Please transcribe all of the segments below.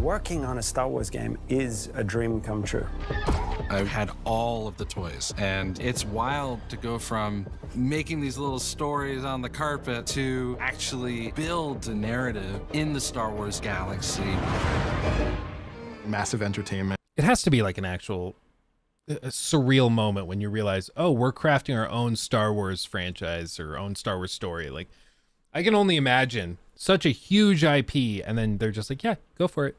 working on a Star Wars game is a dream come true. I've had all of the toys, and it's wild to go from making these little stories on the carpet to actually build a narrative in the Star Wars galaxy. Massive entertainment. It has to be like an actual a surreal moment when you realize, oh, we're crafting our own Star Wars franchise or own Star Wars story. Like, I can only imagine such a huge IP, and then they're just like, yeah, go for it.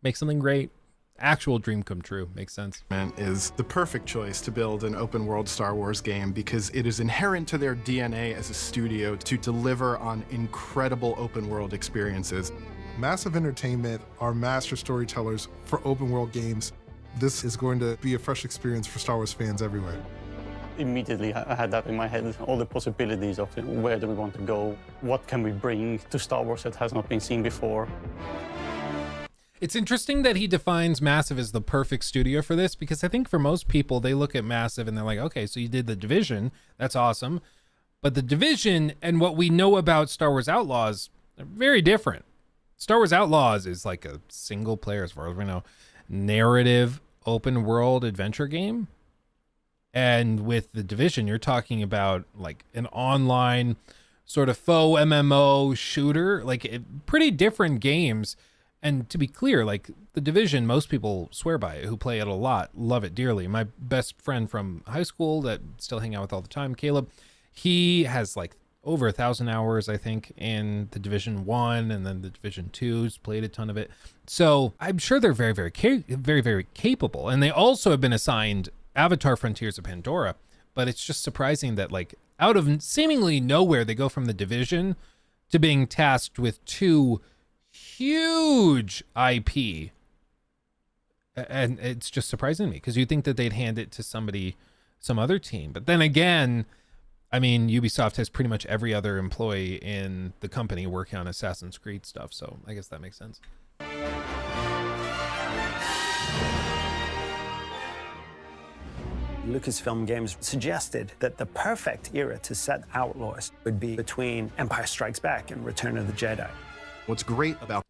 Make something great. Actual dream come true. Makes sense. Is the perfect choice to build an open world Star Wars game because it is inherent to their DNA as a studio to deliver on incredible open world experiences. Massive Entertainment are master storytellers for open world games. This is going to be a fresh experience for Star Wars fans everywhere. Immediately, I had that in my head, all the possibilities of where do we want to go, what can we bring to Star Wars that has not been seen before. It's interesting that he defines Massive as the perfect studio for this, because I think for most people, they look at Massive and they're like, okay, so you did The Division, that's awesome. But The Division and what we know about Star Wars Outlaws are very different. Star Wars Outlaws is like a single player, as far as we know, narrative open world adventure game. And with The Division, you're talking about like an online sort of faux MMO shooter, like pretty different games. And to be clear, like The Division, most people swear by it who play it a lot, love it dearly. My best friend from high school that still hang out with all the time, Caleb, he has like over 1,000 hours, I think, in The Division 1 and then The Division 2's played a ton of it. So I'm sure they're very, very capable. And they also have been assigned Avatar Frontiers of Pandora. But it's just surprising that like out of seemingly nowhere, they go from The Division to being tasked with two huge IP. And it's just surprising to me because you think that they'd hand it to somebody, some other team. But then again, I mean, Ubisoft has pretty much every other employee in the company working on Assassin's Creed stuff. So I guess that makes sense. Lucasfilm Games suggested that the perfect era to set Outlaws would be between Empire Strikes Back and Return of the Jedi. What's great about...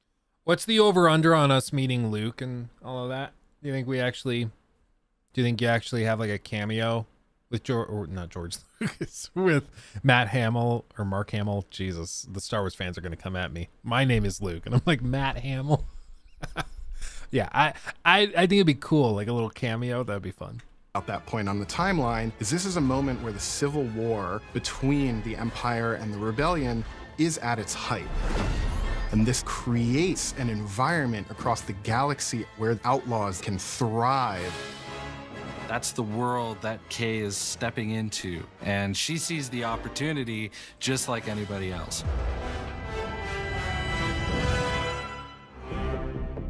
What's the over-under on us meeting Luke and all of that? Do you think you actually have like a cameo with George, or not George Lucas, with Matt Hamill or Mark Hamill? Jesus, the Star Wars fans are going to come at me. My name is Luke, and I'm like, Matt Hamill? Yeah, I think it'd be cool, like a little cameo. That'd be fun. At that point on the timeline is this is a moment where the civil war between the Empire and the Rebellion is at its height. And this creates an environment across the galaxy where Outlaws can thrive. That's the world that Kay is stepping into, and she sees the opportunity just like anybody else.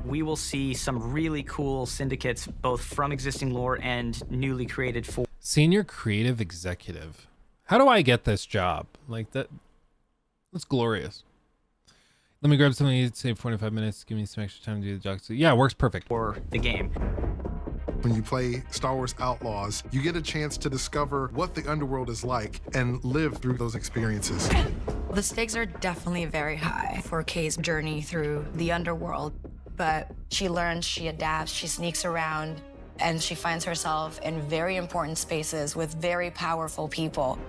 We will see some really cool syndicates, both from existing lore and newly created for. Senior creative executive. How do I get this job? Like that? That's glorious. Let me grab something. Save 45 minutes. Give me some extra time to do the job. So yeah, it works perfect. For the game. When you play Star Wars Outlaws, you get a chance to discover what the underworld is like and live through those experiences. The stakes are definitely very high for Kay's journey through the underworld, but she learns, she adapts, she sneaks around, and she finds herself in very important spaces with very powerful people.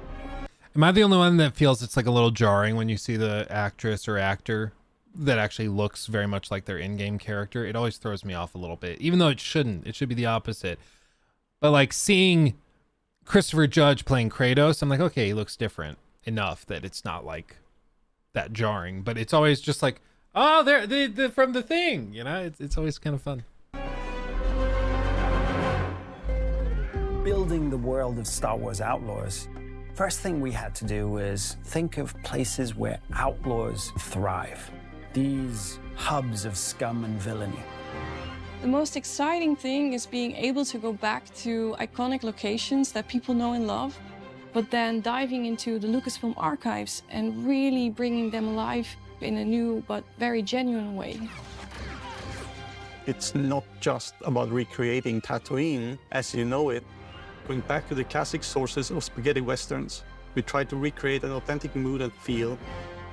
Am I the only one that feels it's like a little jarring when you see the actress or actor that actually looks very much like their in-game character? It always throws me off a little bit, even though it shouldn't. It should be the opposite. But like seeing Christopher Judge playing Kratos, I'm like, okay, he looks different enough that it's not like that jarring. But it's always just like, oh, they're from the thing, you know? It's always kind of fun. Building the world of Star Wars Outlaws, first thing we had to do was think of places where outlaws thrive. These hubs of scum and villainy. The most exciting thing is being able to go back to iconic locations that people know and love, but then diving into the Lucasfilm archives and really bringing them alive in a new but very genuine way. It's not just about recreating Tatooine as you know it. Going back to the classic sources of spaghetti westerns, we try to recreate an authentic mood and feel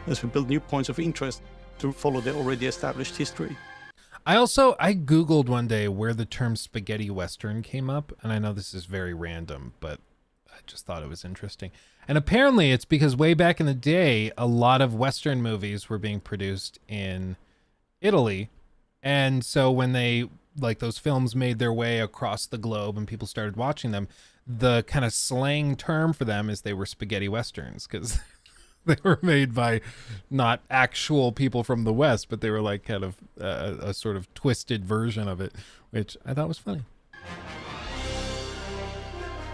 as we build new points of interest to follow the already established history. I Googled one day where the term spaghetti Western came up, and I know this is very random, but I just thought it was interesting. And apparently it's because way back in the day, a lot of Western movies were being produced in Italy. And so when those films made their way across the globe and people started watching them, the kind of slang term for them is they were spaghetti Westerns, because they were made by not actual people from the West, but they were like kind of a sort of twisted version of it, which I thought was funny.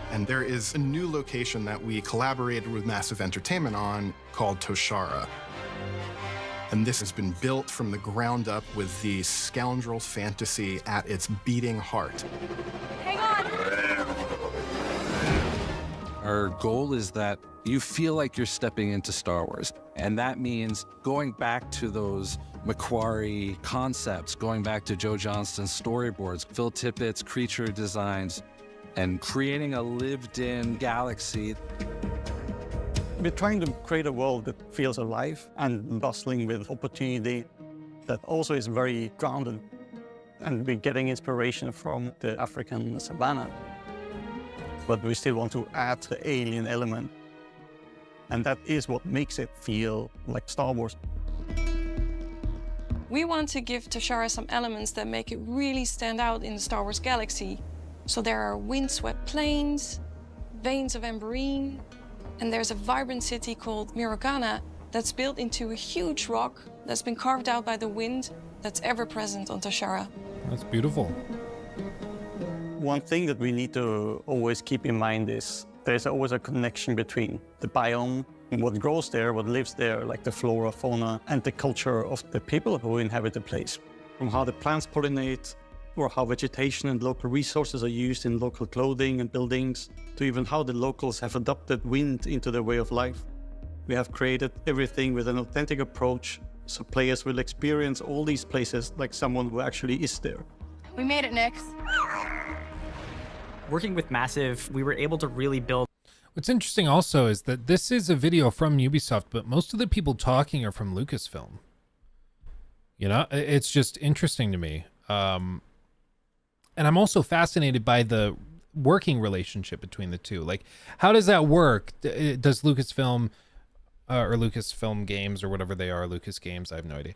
And there is a new location that we collaborated with Massive Entertainment on called Toshara. And this has been built from the ground up with the scoundrel fantasy at its beating heart. Hang on! Our goal is that you feel like you're stepping into Star Wars. And that means going back to those Macquarie concepts, going back to Joe Johnston's storyboards, Phil Tippett's creature designs, and creating a lived-in galaxy. We're trying to create a world that feels alive and bustling with opportunity, that also is very grounded. And we're getting inspiration from the African savannah. But we still want to add the alien element. And that is what makes it feel like Star Wars. We want to give Toshara some elements that make it really stand out in the Star Wars galaxy. So there are windswept plains, veins of amberine, and there's a vibrant city called Mirogana that's built into a huge rock that's been carved out by the wind that's ever present on Toshara. That's beautiful. One thing that we need to always keep in mind is there's always a connection between the biome and what grows there, what lives there, like the flora, fauna, and the culture of the people who inhabit the place. From how the plants pollinate, or how vegetation and local resources are used in local clothing and buildings, to even how the locals have adopted wind into their way of life. We have created everything with an authentic approach, so players will experience all these places like someone who actually is there. We made it, Nix. Working with Massive, we were able to really build. What's interesting also is that this is a video from Ubisoft, but most of the people talking are from Lucasfilm. You know, it's just interesting to me. And I'm also fascinated by the working relationship between the two. Like, how does that work? Does Lucasfilm or Lucasfilm Games or whatever they are, Lucas Games, I have no idea.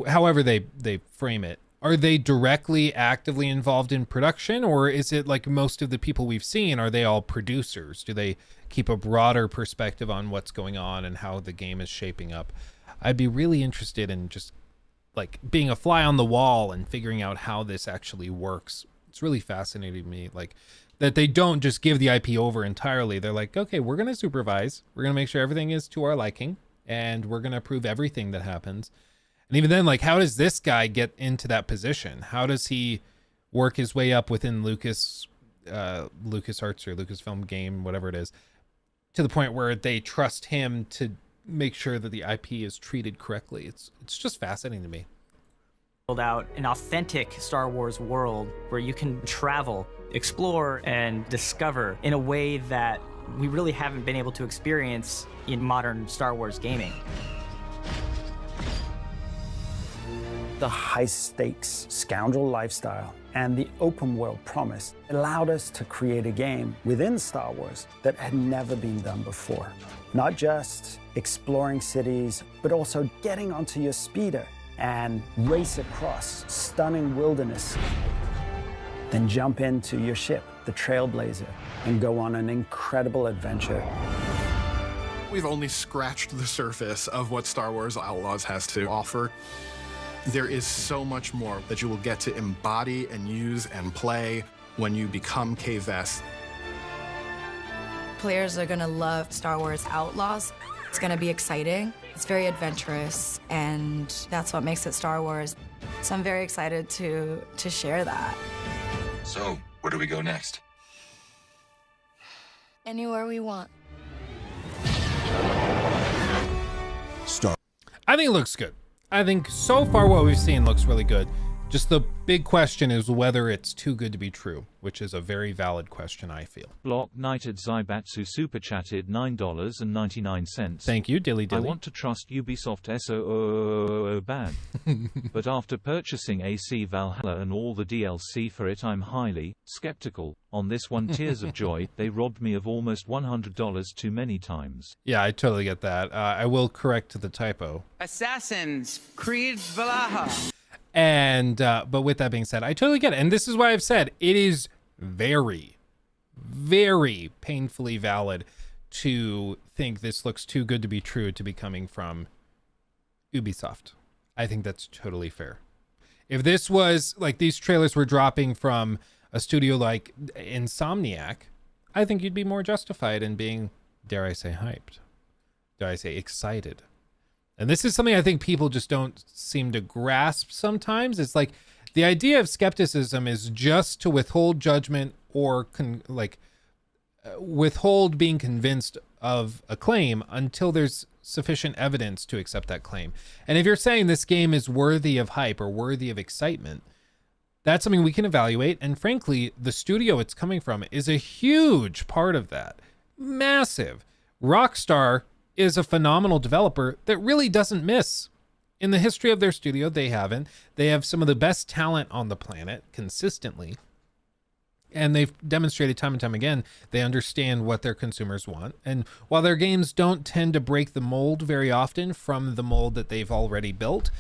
However they frame it, are they directly actively involved in production, or is it like most of the people we've seen, are they all producers? Do they keep a broader perspective on what's going on and how the game is shaping up? I'd be really interested in just like being a fly on the wall and figuring out how this actually works. It's really fascinating to me, like that they don't just give the IP over entirely. They're like, okay, we're going to supervise. We're going to make sure everything is to our liking, and we're going to approve everything that happens. And even then, like, how does this guy get into that position? How does he work his way up within LucasArts or Lucasfilm Game, whatever it is, to the point where they trust him to make sure that the IP is treated correctly? It's just fascinating to me. Build out an authentic Star Wars world where you can travel, explore, and discover in a way that we really haven't been able to experience in modern Star Wars gaming. The high-stakes scoundrel lifestyle and the open world promise allowed us to create a game within Star Wars that had never been done before. Not just exploring cities, but also getting onto your speeder and race across stunning wilderness. Then jump into your ship, the Trailblazer, and go on an incredible adventure. We've only scratched the surface of what Star Wars Outlaws has to offer. There is so much more that you will get to embody and use and play when you become K-Vest. Players are gonna love Star Wars Outlaws. It's gonna be exciting. It's very adventurous, and that's what makes it Star Wars. So I'm very excited to share that. So, where do we go next? Anywhere we want. I think it looks good. I think so far what we've seen looks really good. Just the big question is whether it's too good to be true, which is a very valid question, I feel. Block Knighted Zaibatsu super chatted $9.99. Thank you, Dilly Dilly. I want to trust Ubisoft SOOOOO bad. But after purchasing AC Valhalla and all the DLC for it, I'm highly skeptical. On this one, Tears of Joy, they robbed me of almost $100 too many times. Yeah, I totally get that. I will correct the typo. Assassin's Creed Valhalla. And but with that being said, I totally get it. And this is why I've said it is very, very painfully valid to think this looks too good to be true to be coming from Ubisoft. I think that's totally fair. If this was like these trailers were dropping from a studio like Insomniac, I think you'd be more justified in being, dare I say, hyped. Dare I say, excited. And this is something I think people just don't seem to grasp sometimes. It's like the idea of skepticism is just to withhold judgment or withhold being convinced of a claim until there's sufficient evidence to accept that claim. And if you're saying this game is worthy of hype or worthy of excitement, that's something we can evaluate. And frankly, the studio it's coming from is a huge part of that. Massive. Rockstar is a phenomenal developer that really doesn't miss. In the history of their studio, they haven't. They have some of the best talent on the planet consistently. And they've demonstrated time and time again, they understand what their consumers want. And while their games don't tend to break the mold very often from the mold that they've already built,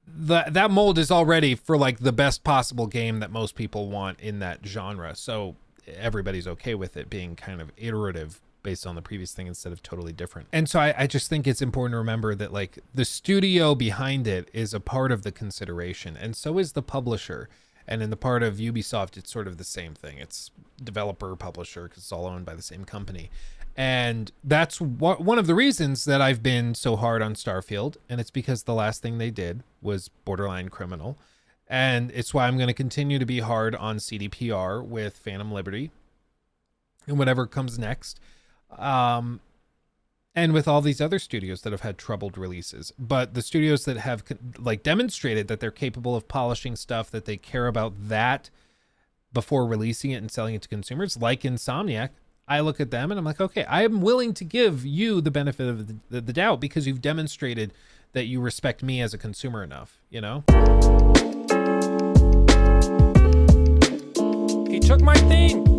that mold is already for like the best possible game that most people want in that genre. So everybody's okay with it being kind of iterative based on the previous thing instead of totally different. And so I just think it's important to remember that like the studio behind it is a part of the consideration, and so is the publisher. And in the part of Ubisoft, it's sort of the same thing. It's developer, publisher, because it's all owned by the same company. And that's one of the reasons that I've been so hard on Starfield, and it's because the last thing they did was borderline criminal. And it's why I'm going to continue to be hard on CDPR with Phantom Liberty and whatever comes next. And with all these other studios that have had troubled releases, but the studios that have like demonstrated that they're capable of polishing stuff, that they care about that before releasing it and selling it to consumers, like Insomniac, I look at them and I'm like, okay, I am willing to give you the benefit of the doubt because you've demonstrated that you respect me as a consumer enough, you know? He took my thing.